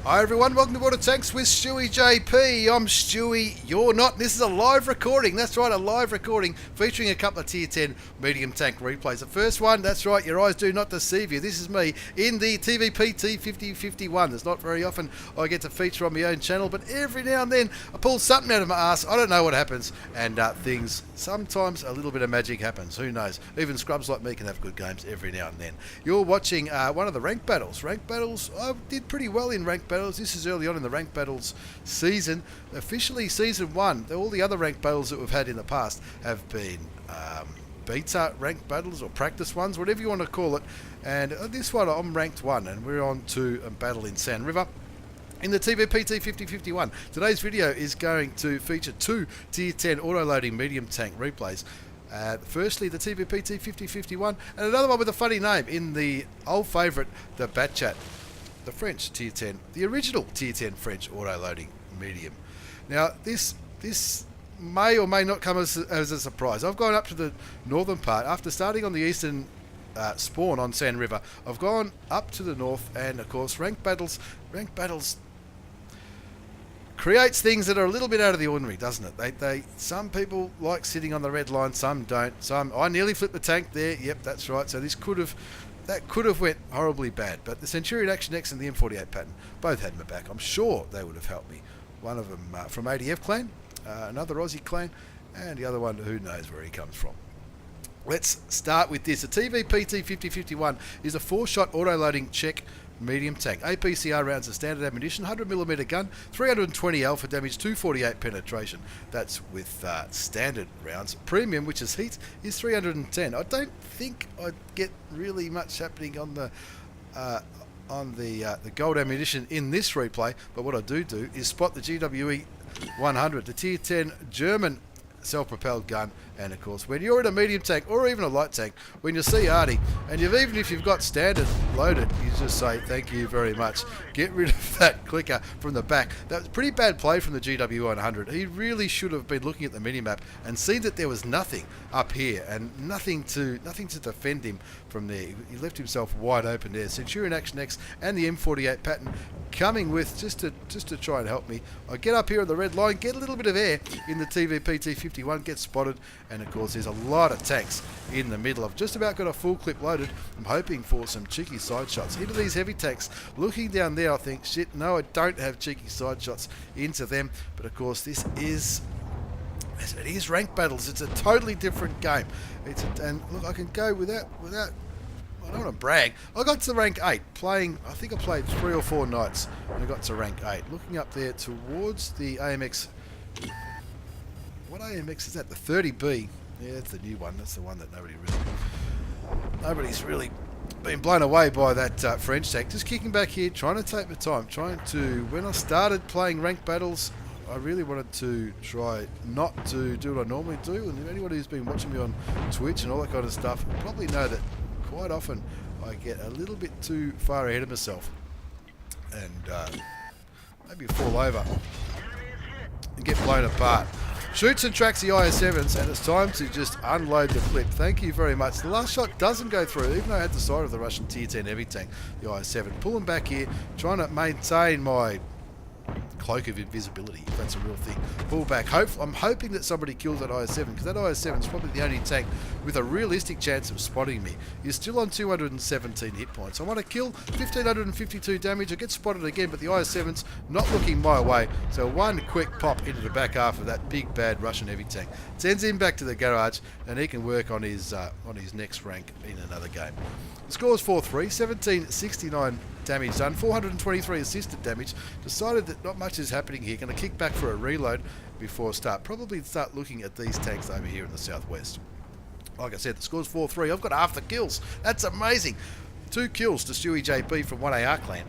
Hi everyone, welcome to Water Tanks with stewiejp. I'm Stewie, you're not. This is a live recording, that's right, a live recording featuring a couple of tier 10 medium tank replays. The first one, that's right, your eyes do not deceive you. This is me in the TVP T50 51. It's not very often I get to feature on my own channel, but every now and then I pull something out of my ass. I don't know what happens, and sometimes a little bit of magic happens. Who knows? Even scrubs like me can have good games every now and then. You're watching one of the rank battles. Rank battles, I did pretty well in rank battles. This is early on in the rank battles season. Officially season 1. All the other rank battles that we've had in the past have been beta rank battles or practice ones, whatever you want to call it. And this one I'm ranked 1 and we're on to a battle in Sand River in the TVP T50 51. Today's video is going to feature 2 tier 10 auto-loading medium tank replays. Firstly, the TVP T50 51 and another one with a funny name in the old favourite, the Batchat, the French tier 10, the original tier 10 French auto-loading medium. Now this may or may not come as a surprise. I've gone up to the northern part after starting on the eastern spawn on Sand River. I've gone up to the north, and of course rank battles creates things that are a little bit out of the ordinary, doesn't it? Some people like sitting on the red line, some don't. I nearly flipped the tank there. Yep, that's right. So that could have went horribly bad, but the Centurion Action X and the M48 pattern both had my back. I'm sure they would have helped me. One of them from ADF clan, another Aussie clan, and the other one who knows where he comes from. Let's start with this. The TVP T50 51 is a 4-shot auto-loading Czech medium tank. APCR rounds of standard ammunition, 100mm gun, 320 alpha damage, 248 penetration. That's with standard rounds. Premium, which is heat, is 310. I don't think I'd get really much happening on the gold ammunition in this replay, but what I do is spot the GWE 100, the tier 10 German self-propelled gun. And of course, when you're in a medium tank or even a light tank, when you see Artie, and even if you've got standard loaded, you just say thank you very much. Get rid of that clicker from the back. That was a pretty bad play from the GW 100. He really should have been looking at the minimap and seen that there was nothing up here and nothing to defend him from there. He left himself wide open there. Centurion Action X and the M48 pattern coming with just to try and help me. I get up here on the red line, get a little bit of air in the TVP T51, get spotted. And of course there's a lot of tanks in the middle. I've just about got a full clip loaded. I'm hoping for some cheeky side shots into these heavy tanks. Looking down there, I think, shit, no, I don't have cheeky side shots into them. But of course this is, it is ranked battles. It's a totally different game. And look, I can go without, I don't want to brag. I got to rank 8 playing, I think I played 3 or 4 nights and I got to rank 8. Looking up there towards the AMX. What AMX is that? The 30B. Yeah, that's the new one. That's the one that nobody's really been blown away by that French tank. Just kicking back here, trying to take my time, when I started playing ranked battles, I really wanted to try not to do what I normally do. And anyone who's been watching me on Twitch and all that kind of stuff probably know that quite often I get a little bit too far ahead of myself and maybe fall over and get blown apart. Shoots and tracks the IS-7s, and it's time to just unload the clip. Thank you very much. The last shot doesn't go through, even though I had the side of the Russian tier 10 heavy tank, the IS-7. Pulling back here, trying to maintain my cloak of invisibility, if that's a real thing. Pull back. I'm hoping that somebody kills that IS-7, because that IS-7 is probably the only tank with a realistic chance of spotting me. You're still on 217 hit points. I want to kill 1,552 damage. I get spotted again, but the IS-7's not looking my way. So one quick pop into the back half of that big bad Russian heavy tank sends him back to the garage, and he can work on his next rank in another game. The score is 4-3, 1769 damage done, 423 assisted damage. Decided that not much is happening here. Going to kick back for a reload before probably start looking at these tanks over here in the southwest. Like I said, the score's 4-3. I've got half the kills. That's amazing. 2 kills to stewiejp from 1AR clan.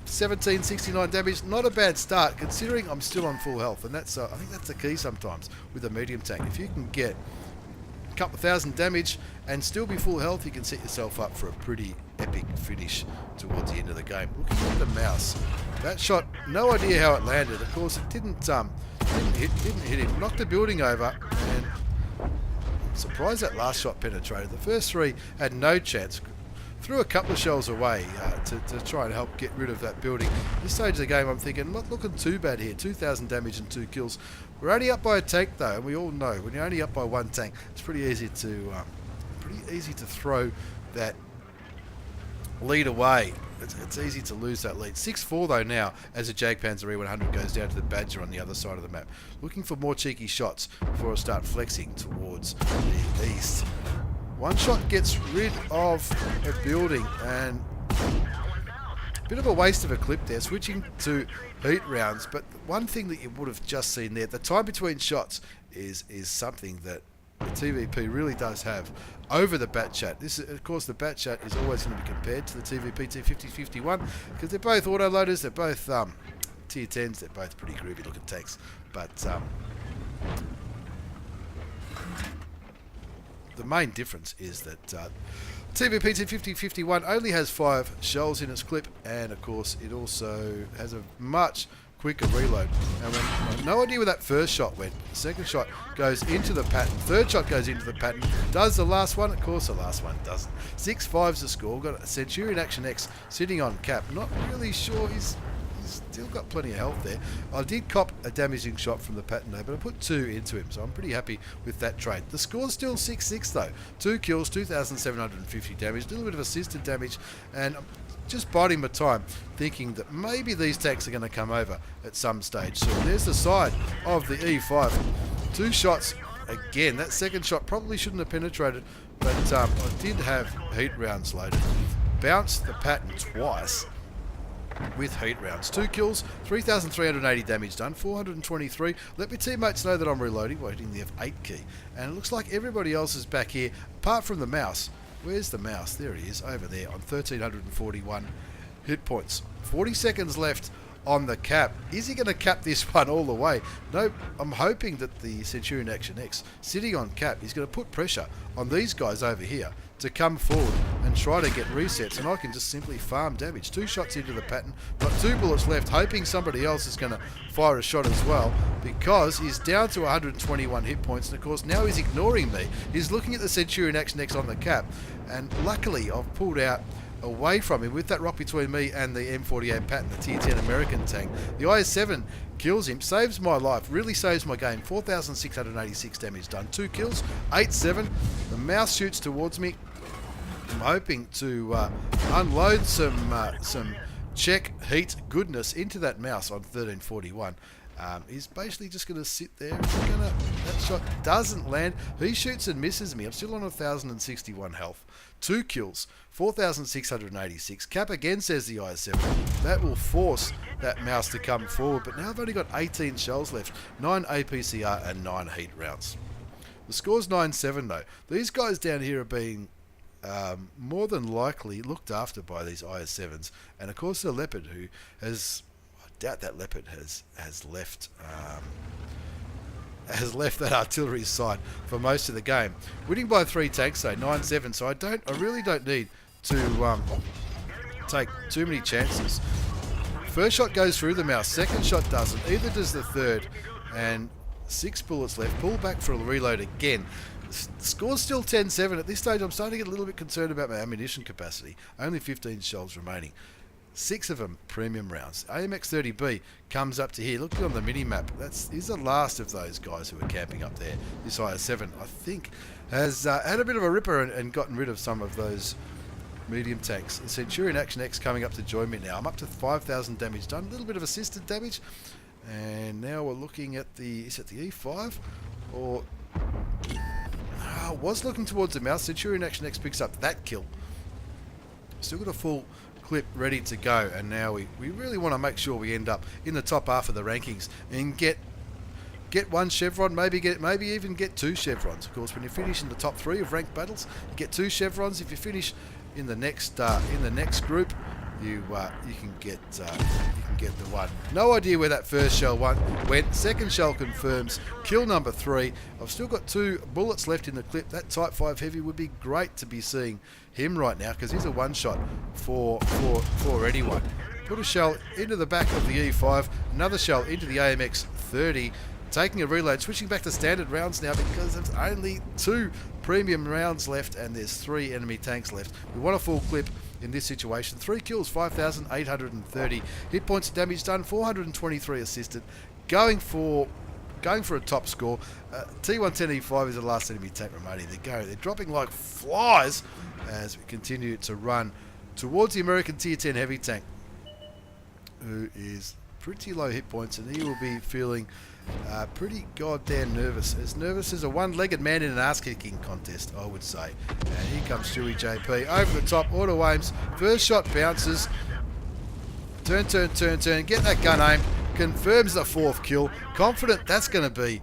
1769 damage, not a bad start considering I'm still on full health, and that's I think that's the key sometimes with a medium tank. If you can get a couple of thousand damage and still be full health, you can set yourself up for a pretty epic finish towards the end of the game. Looking at the mouse, that shot, no idea how it landed. Of course, it didn't hit him. Knocked the building over, and I'm surprised that last shot penetrated. The first 3 had no chance. threw a couple of shells away to try and help get rid of that building. This stage of the game, I'm thinking, not looking too bad here. 2,000 damage and 2 kills. We're only up by a tank though, and we all know when you're only up by one tank, it's pretty easy to throw that lead away. It's easy to lose that lead. 6-4 though now, as the Jagdpanzer E100 goes down to the Badger on the other side of the map. Looking for more cheeky shots before I start flexing towards the east. One shot gets rid of a building, and a bit of a waste of a clip there, switching to heat rounds. But one thing that you would have just seen there, the time between shots is something that the TVP really does have over the Batchat. This is, of course, the Batchat is always going to be compared to the TVP T50 because they're both autoloaders, they're both tier 10s, they're both pretty groovy looking tanks. But the main difference is that TVP T50 only has 5 shells in its clip, and of course it also has a much quicker reload. And when I have no idea where that first shot went. The second shot goes into the pattern. Third shot goes into the pattern. Does the last one? Of course the last one doesn't. 6-5's the score. Got a Centurion Action X sitting on cap. Not really sure. He's still got plenty of health there. I did cop a damaging shot from the pattern though, but I put 2 into him, so I'm pretty happy with that trade. The score's still 6-6 though. 2 kills, 2,750 damage, a little bit of assisted damage, and I'm just biding my time, thinking that maybe these tanks are going to come over at some stage. So there's the side of the E5. 2 shots again. That second shot probably shouldn't have penetrated, but I did have heat rounds loaded. Bounced the pattern twice with heat rounds. 2 kills, 3,380 damage done, 423. Let my teammates know that I'm reloading, waiting the F8 key. And it looks like everybody else is back here, apart from the mouse. Where's the mouse? There he is, over there on 1,341 hit points. 40 seconds left on the cap. Is he going to cap this one all the way? No, I'm hoping that the Centurion Action X, sitting on cap, is going to put pressure on these guys over here to come forward and try to get resets, and I can just simply farm damage. 2 shots into the pattern, got 2 bullets left, hoping somebody else is going to fire a shot as well, because he's down to 121 hit points, and of course now he's ignoring me. He's looking at the Centurion Action X on the cap, and luckily I've pulled out away from him with that rock between me and the M48 pattern, the tier 10 American tank. The IS-7 kills him, saves my life, really saves my game. 4,686 damage done, 2 kills, 8-7. The mouse shoots towards me. I'm hoping to unload some Czech heat goodness into that mouse on 1341. He's basically just going to sit there. That shot doesn't land. He shoots and misses me. I'm still on 1,061 health. 2 kills, 4,686. Cap again, says the IS-7. That will force that mouse to come forward. But now I've only got 18 shells left, 9 APCR and 9 heat rounds. The score's 9-7 though. These guys down here are being more than likely looked after by these IS-7s, and of course the Leopard, who has, I doubt that Leopard has left that artillery side for most of the game. Winning by 3 tanks though, 9-7. So I really don't need to take too many chances. First shot goes through the mouse, second shot doesn't. Either does the third, and 6 bullets left. Pull back for a reload again. The score's still 10-7. At this stage, I'm starting to get a little bit concerned about my ammunition capacity. Only 15 shells remaining. 6 of them premium rounds. AMX-30B comes up to here. Look on the mini-map. He's the last of those guys who are camping up there. This IS-7, I think, has had a bit of a ripper and gotten rid of some of those medium tanks. The Centurion Action X coming up to join me now. I'm up to 5,000 damage done. A little bit of assisted damage. And now we're looking at the... Is it the E5? Or... I was looking towards the mouse. Centurion Action X picks up that kill. Still got a full clip ready to go, and now we really want to make sure we end up in the top half of the rankings and get 1 chevron, maybe even get 2 chevrons. Of course, when you finish in the top 3 of ranked battles, you get 2 chevrons. If you finish in the next group, you can get the 1. No idea where that first shell went. Second shell confirms kill number 3. I've still got 2 bullets left in the clip. That Type 5 Heavy would be great to be seeing him right now, because he's a 1-shot for anyone. Put a shell into the back of the E5, another shell into the AMX-30, taking a reload, switching back to standard rounds now because there's only 2 premium rounds left and there's 3 enemy tanks left. We want a full clip in this situation. 3 kills, 5,830 hit points of damage done, 423 assisted, going for a top score. T110E5 is the last enemy tank remaining. They're dropping like flies as we continue to run towards the American Tier 10 heavy tank, who is pretty low hit points, and he will be feeling pretty goddamn nervous as a one-legged man in an ass-kicking contest, I would say. And here comes stewiejp over the top, auto aims, first shot bounces, turn, get that gun aimed, confirms the 4th kill. Confident that's going to be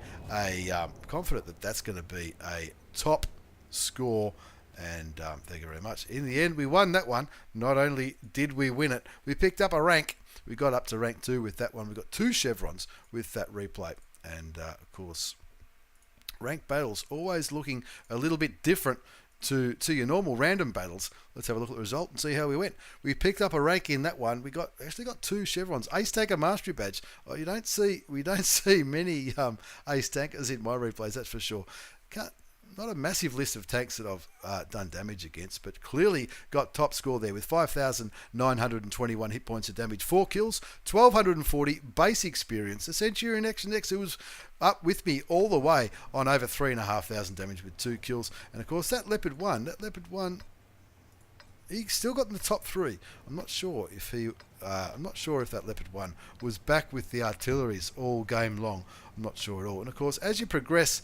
a top score. And thank you very much. In the end, we won that one. Not only did we win it, we picked up a rank. We got up to rank 2 with that one. We got 2 chevrons with that replay. And of course, ranked battles always looking a little bit different to your normal random battles. Let's have a look at the result and see how we went. We picked up a rank in that one. We actually got 2 chevrons. Ace Tanker Mastery Badge. Oh, we don't see many Ace Tankers in my replays, that's for sure. Not a massive list of tanks that I've done damage against, but clearly got top score there with 5,921 hit points of damage, 4 kills, 1,240 base experience. The Centurion Action X, who was up with me all the way on over 3,500 damage with 2 kills. And of course that Leopard 1, he still got in the top 3. I'm not sure if that Leopard 1 was back with the artilleries all game long. I'm not sure at all. And of course, as you progress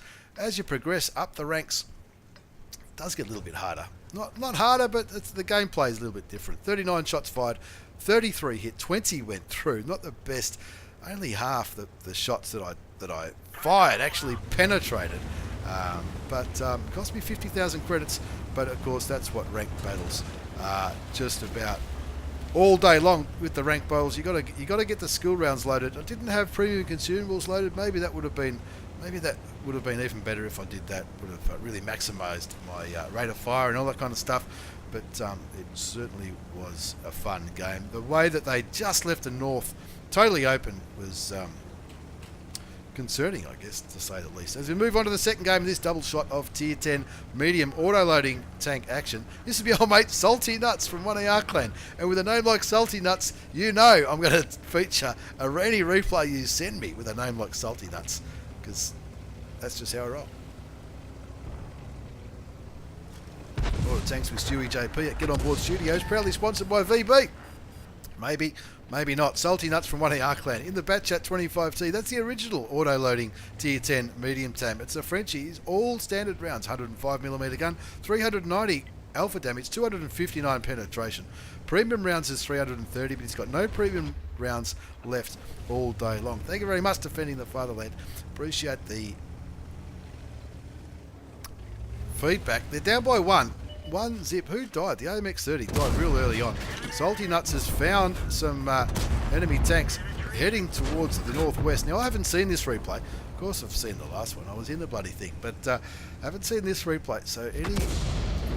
up the ranks, it does get a little bit harder. Not harder, but the gameplay is a little bit different. 39 shots fired, 33 hit, 20 went through. Not the best. Only half the shots that I fired actually penetrated. But cost me 50,000 credits. But of course, that's what ranked battles are just about. All day long with the ranked battles, you got to get the skill rounds loaded. I didn't have premium consumables loaded. Maybe that would have been even better if I did that. Would have really maximised my rate of fire and all that kind of stuff. But it certainly was a fun game. The way that they just left the north totally open was concerning, I guess, to say the least. As we move on to the second game of this double shot of Tier 10 medium auto-loading tank action, this will be old mate Salty Nuts from 1AR Clan. And with a name like Salty Nuts, you know I'm going to feature a any replay you send me with a name like Salty Nuts, because that's just how I roll. Auto Tanks with stewiejp at Get On Board Studios, proudly sponsored by VB. Maybe not. Salty Nuts from 1AR Clan in the Batchat 25t. That's the original auto-loading Tier 10 medium tank. It's a Frenchie. It's all standard rounds. 105mm gun, 390 alpha damage, 259 penetration. Premium rounds is 330, but he's got no premium rounds left all day long. Thank you very much, defending the fatherland. Appreciate the feedback. They're down by 1 zip. Who died? The AMX-30 died real early on. Salty Nuts has found some enemy tanks heading towards the northwest. Now, I haven't seen this replay. Of course, I've seen the last one. I was in the bloody thing. But I haven't seen this replay. So any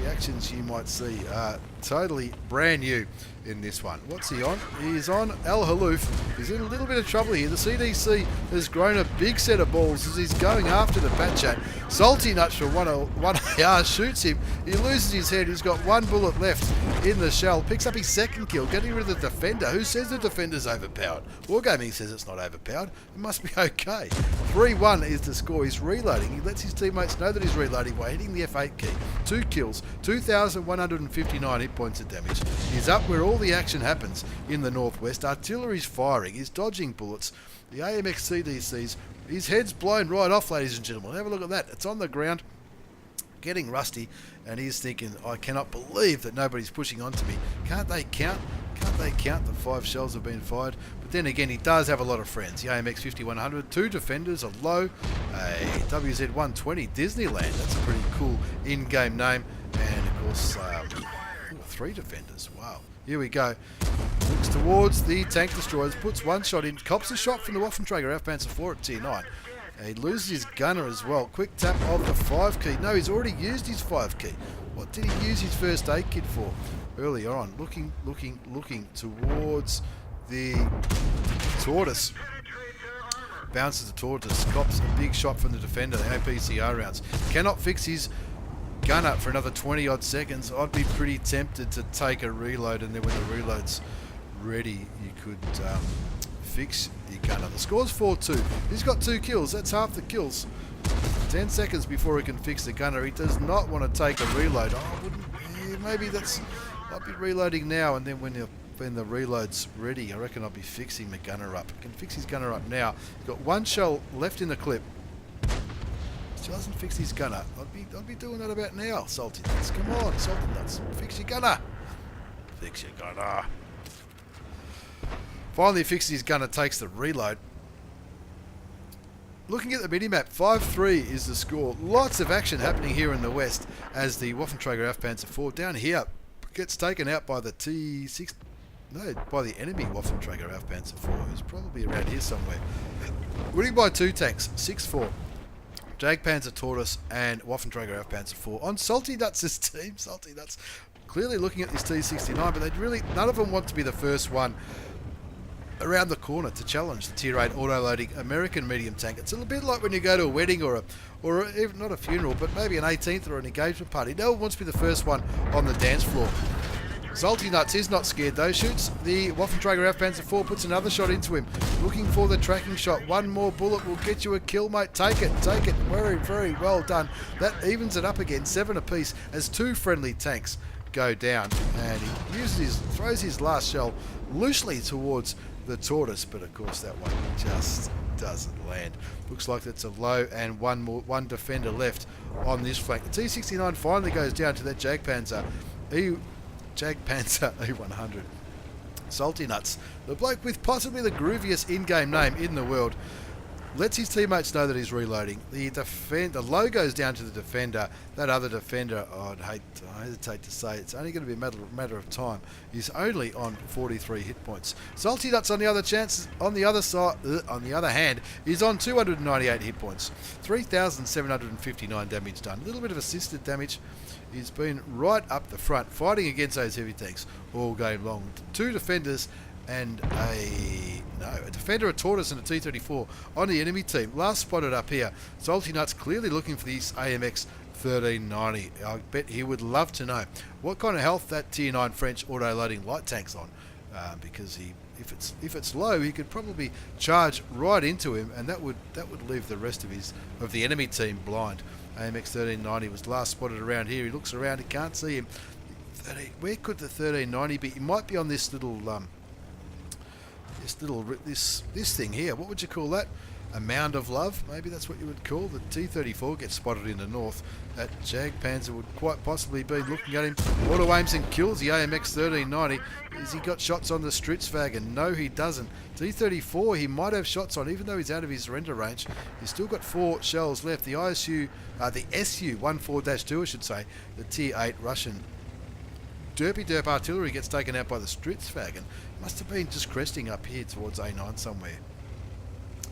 reactions you might see are totally brand new in this one. What's he on? He is on Al Halouf. He's in a little bit of trouble here. The CDC has grown a big set of balls as he's going after the Batchat. Salty Nuts for 1AR shoots him. He loses his head. He's got 1 bullet left in the shell. Picks up his 2nd kill, getting rid of the defender. Who says the defender's overpowered? Wargaming says it's not overpowered. It must be okay. 3-1 is the score. He's reloading. He lets his teammates know that he's reloading by hitting the F8 key. 2 kills, 2,159 hit points of damage. He's up where all the action happens in the northwest. Artillery's firing. He's dodging bullets. The AMX CDCs, his head's blown right off, ladies and gentlemen. Have a look at that. It's on the ground, getting rusty, and he's thinking, I cannot believe that nobody's pushing onto me. Can't they count? Can't they count the 5 shells have been fired? But then again, he does have a lot of friends. The AMX 5100, 2 defenders, a low, a WZ 120 Disneyland. That's a pretty cool in-game name. And of course, 3 defenders. Wow. Here we go. Looks towards the tank destroyers, puts 1 shot in, cops a shot from the Waffenträger Aufpanzer 4 at Tier 9. He loses his gunner as well. Quick tap of the 5 key. No, he's already used his 5 key. What did he use his first aid kit for? Earlier on, looking towards the tortoise. bounces the Tortoise, cops a big shot from the defender, the APCR rounds. Cannot fix his gun up for another 20 odd seconds. I'd be pretty tempted to take a reload, and then when the reload's ready, you could fix your gunner. The score's 4-2. He's got 2 kills. That's half the kills. 10 seconds before he can fix the gunner. He does not want to take a reload. Oh, maybe that's... I'll be reloading now, and then when the reload's ready, I reckon I'll be fixing the gunner up. He can fix his gunner up now. He's got 1 shell left in the clip. Still hasn't fixed his gunner. I'd be doing that about now, Salty Nuts. Come on, Salty Nuts. Fix your gunner. Fix your gunner. Finally fixes his gunner, takes the reload. Looking at the mini-map, 5-3 is the score. Lots of action happening here in the west as the Waffenträger Panzer IV down here gets taken out by the by the enemy Waffenträger Panzer IV, who's probably around here somewhere. Winning by 2 tanks, 6-4. Jagdpanzer Tortoise and Waffenträger Panzer IV on Salty Nuts' team. Salty Nuts clearly looking at this T69, but they'd really, none of them want to be the first one around the corner to challenge the Tier 8 auto-loading American medium tank. It's a little bit like when you go to a wedding or even not a funeral, but maybe an 18th or an engagement party. No one wants to be the first one on the dance floor. Salty Nuts is not scared though. Shoots the Waffenträger Panzer IV, puts another shot into him. Looking for the tracking shot. One more bullet will get you a kill, mate. Take it, take it. Very, very well done. That evens it up again, 7 apiece as 2 friendly tanks go down. And he throws his last shell loosely towards the Tortoise, but of course that one just doesn't land. Looks like it's a low and one defender left on this flank. The T69 finally goes down to that Jagdpanzer E100. Salty Nuts, the bloke with possibly the grooviest in-game name in the world, lets his teammates know that he's reloading. The low goes down to the defender. That other defender, I hesitate to say, it's only going to be a matter of time. He's only on 43 hit points. Salty Nuts on the other hand, is on 298 hit points. 3,759 damage done. A little bit of assisted damage. He's been right up the front, fighting against those heavy tanks all game long. 2 defenders and a defender, a Tortoise and a T-34 on the enemy team. Last spotted up here. Salty Nuts clearly looking for this AMX 1390. I bet he would love to know what kind of health that Tier 9 French auto-loading light tank's on, because if it's low, he could probably charge right into him, and that would leave the rest of the enemy team blind. AMX 1390 was last spotted around here. He looks around, he can't see him. Where could the 1390 be? He might be on this little this thing here. What would you call that? A mound of love? Maybe that's what you would call. The T-34 gets spotted in the north. That Jagdpanzer would quite possibly be looking at him. Auto aims and kills the AMX 1390. Has he got shots on the Stritzwagen? No, he doesn't. T-34 he might have shots on, even though he's out of his surrender range. He's still got 4 shells left. The SU-14-2, I should say, the Tier 8 Russian derp artillery gets taken out by the Stritzwagen. Must have been just cresting up here towards A9 somewhere.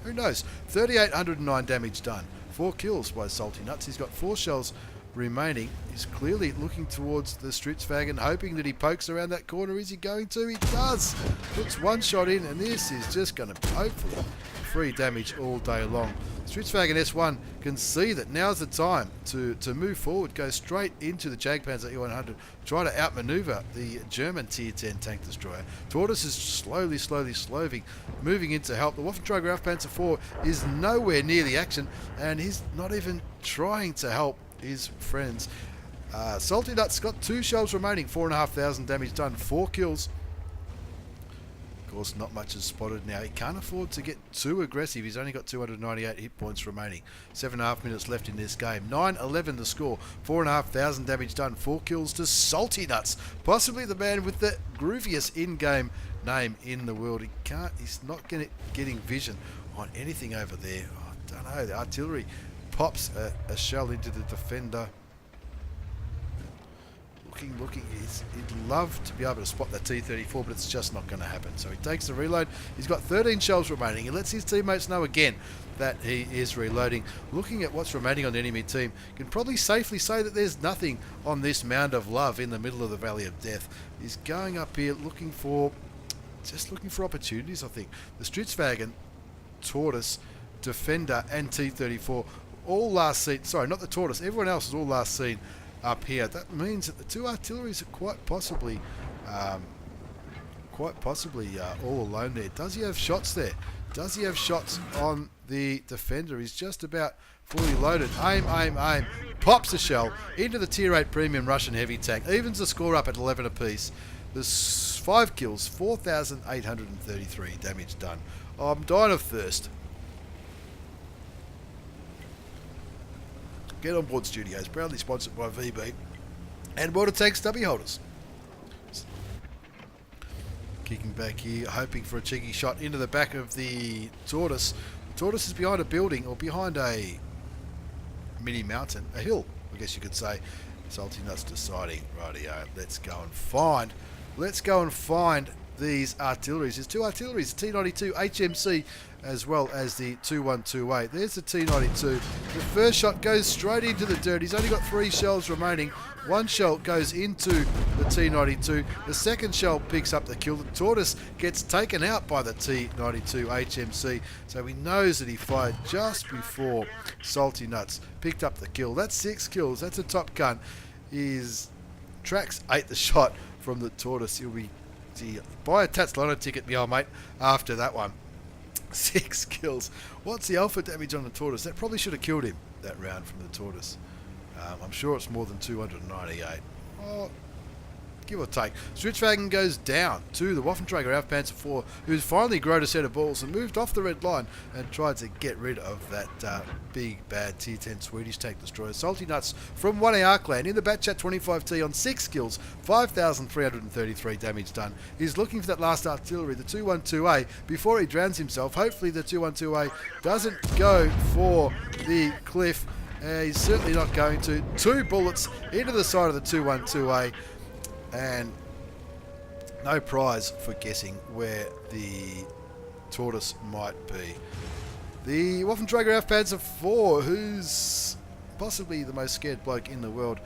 Who knows? 3,809 damage done. 4 kills by Salty Nuts. He's got 4 shells remaining. He's clearly looking towards the Stritzwagen, hoping that he pokes around that corner. Is he going to? He does! Puts 1 shot in, and this is just going to hopefully free damage all day long. Stritzwagen S1 can see that now's the time to move forward, go straight into the Jagdpanzer E100, try to outmaneuver the German Tier 10 tank destroyer. Tortoise is slowly moving in to help. The Waffenträger Panzer IV is nowhere near the action, and he's not even trying to help his friends. Salty Nuts got 2 shells remaining, 4,500 damage done, 4 kills. Of course, not much is spotted now. He can't afford to get too aggressive. He's only got 298 hit points remaining. 7.5 minutes left in this game. 9-11 the score. 4,500 damage done. 4 kills to Salty Nuts. Possibly the man with the grooviest in-game name in the world. He's not getting vision on anything over there. I don't know. The artillery pops a shell into the defender. Looking, he'd love to be able to spot that T-34, but it's just not going to happen. So he takes the reload. He's got 13 shells remaining. He lets his teammates know again that he is reloading. Looking at what's remaining on the enemy team, you can probably safely say that there's nothing on this mound of love in the middle of the Valley of Death. He's going up here looking for opportunities, I think. The Stritzwagen, Tortoise, Defender and T34 all last seen. Sorry, not the Tortoise. Everyone else is all last seen up here. That means that the two artilleries are quite possibly all alone there. Does he have shots there? Does he have shots on the Defender? He's just about fully loaded. Aim, aim, aim. Pops a shell into the Tier 8 Premium Russian heavy tank. Evens the score up at 11 apiece. There's 5 kills, 4,833 damage done. I'm dying of thirst. Get On Board Studios, proudly sponsored by VB and World of Tanks stubby holders. Kicking back here, hoping for a cheeky shot into the back of the Tortoise. The Tortoise is behind a building, or behind a mini mountain, a hill, I guess you could say. Salty Nuts deciding, rightio, let's go and find these artilleries. There's two artilleries, the T92 HMC as well as the 2128. There's the T92. The first shot goes straight into the dirt. He's only got 3 shells remaining. 1 shell goes into the T92. The second shell picks up the kill. The Tortoise gets taken out by the T92 HMC. So he knows that he fired just before Salty Nuts picked up the kill. That's 6 kills. That's a top gun. Trax ate the shot from the Tortoise. He'll be... buy a Tatslano ticket, me old mate, after that one. 6 kills. What's the alpha damage on the Tortoise? That probably should have killed him, that round from the Tortoise. I'm sure it's more than 298. Oh, give or take. Switchwagon goes down to the Waffenträger Aufpanzer 4, who's finally grown a set of balls and moved off the red line and tried to get rid of that big, bad Tier 10 Swedish tank destroyer. Salty Nuts from 1AR clan in the Batchat 25t on 6 kills, 5,333 damage done. He's looking for that last artillery, the 212A, before he drowns himself. Hopefully the 212A doesn't go for the cliff. He's certainly not going to. 2 bullets into the side of the 212A. And no prize for guessing where the Tortoise might be. The Waffenträger Aufpanzer 4, who's possibly the most scared bloke in the world,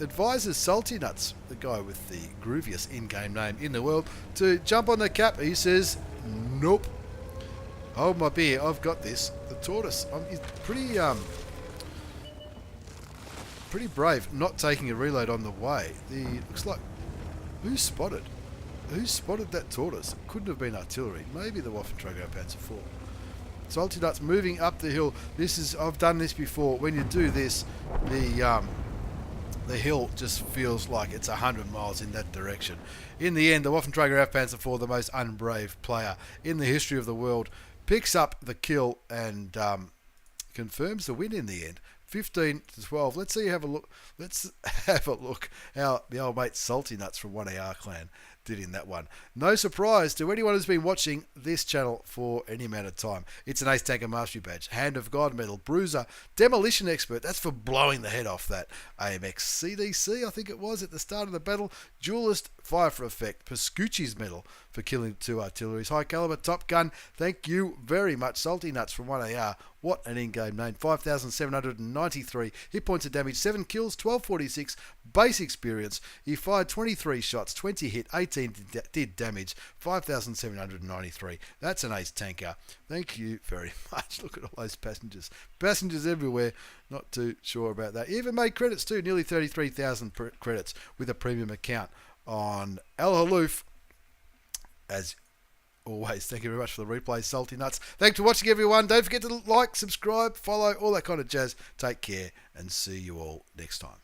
advises Salty Nuts, the guy with the grooviest in-game name in the world, to jump on the cap. He says, nope. Hold my beer, I've got this. The Tortoise is pretty brave, not taking a reload on the way. Looks like... Who spotted that Tortoise? It couldn't have been artillery. Maybe the Waffenträger Panzer 4. Salty Nuts moving up the hill. I've done this before. When you do this, the hill just feels like it's 100 miles in that direction. In the end, the Waffenträger Panzer 4, the most unbrave player in the history of the world, picks up the kill and confirms the win in the end. 15 to 12. Let's have a look how the old mate Salty Nuts from 1AR clan did in that one. No surprise to anyone who's been watching this channel for any amount of time. It's an Ace Tanker Mastery Badge, Hand of God Medal, Bruiser, Demolition Expert, that's for blowing the head off that AMX CDC, I think it was, at the start of the battle, Duelist, Fire for Effect, Pascucci's Medal for killing 2 artilleries, High Caliber Top Gun, thank you very much, Salty Nuts from 1AR, what an in-game name, 5,793 hit points of damage, 7 kills, 1246, base experience, he fired 23 shots, 20 hit, 18 did damage, 5,793, that's an ace tanker, thank you very much. Look at all those passengers everywhere, not too sure about that. He even made credits too, nearly 33,000 credits with a premium account on Al Haloof. As always, thank you very much for the replay, Salty Nuts. Thanks for watching, everyone. Don't forget to like, subscribe, follow, all that kind of jazz. Take care and see you all next time.